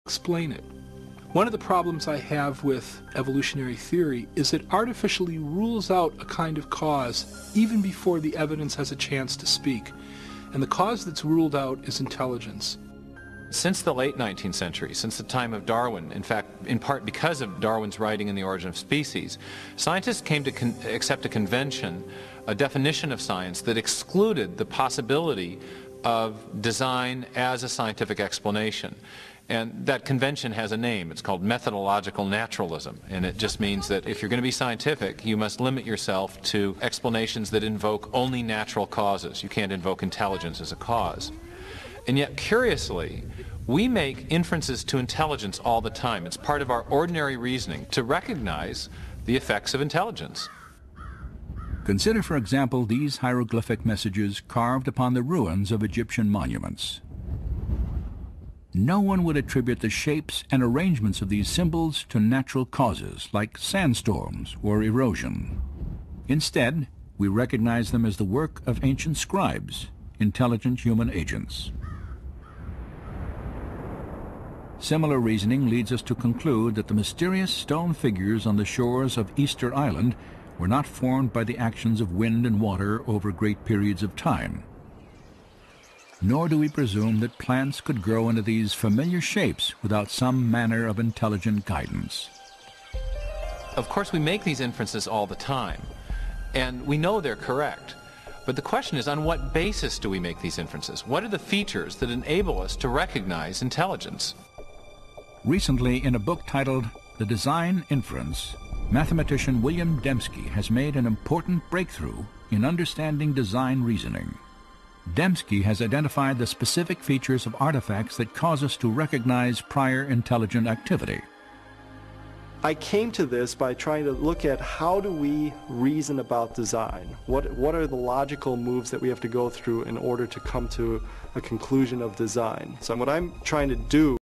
explain it. One of the problems I have with evolutionary theory is it artificially rules out a kind of cause even before the evidence has a chance to speak. And the cause that's ruled out is intelligence. Since the late 19th century, since the time of Darwin, in fact, in part because of Darwin's writing in The Origin of Species, scientists came to accept a convention, a definition of science that excluded the possibility of design as a scientific explanation. And that convention has a name. It's called methodological naturalism. And it just means that if you're going to be scientific, you must limit yourself to explanations that invoke only natural causes. You can't invoke intelligence as a cause. And yet, curiously, we make inferences to intelligence all the time. It's part of our ordinary reasoning to recognize the effects of intelligence. Consider, for example, these hieroglyphic messages carved upon the ruins of Egyptian monuments. No one would attribute the shapes and arrangements of these symbols to natural causes like sandstorms or erosion. Instead, we recognize them as the work of ancient scribes, intelligent human agents. Similar reasoning leads us to conclude that the mysterious stone figures on the shores of Easter Island were not formed by the actions of wind and water over great periods of time. Nor do we presume that plants could grow into these familiar shapes without some manner of intelligent guidance. Of course, we make these inferences all the time, and we know they're correct. But the question is, on what basis do we make these inferences? What are the features that enable us to recognize intelligence? Recently, in a book titled The Design Inference, mathematician William Dembski has made an important breakthrough in understanding design reasoning. Dembski has identified the specific features of artifacts that cause us to recognize prior intelligent activity. I came to this by trying to look at how do we reason about design? What are the logical moves that we have to go through in order to come to a conclusion of design? So what I'm trying to do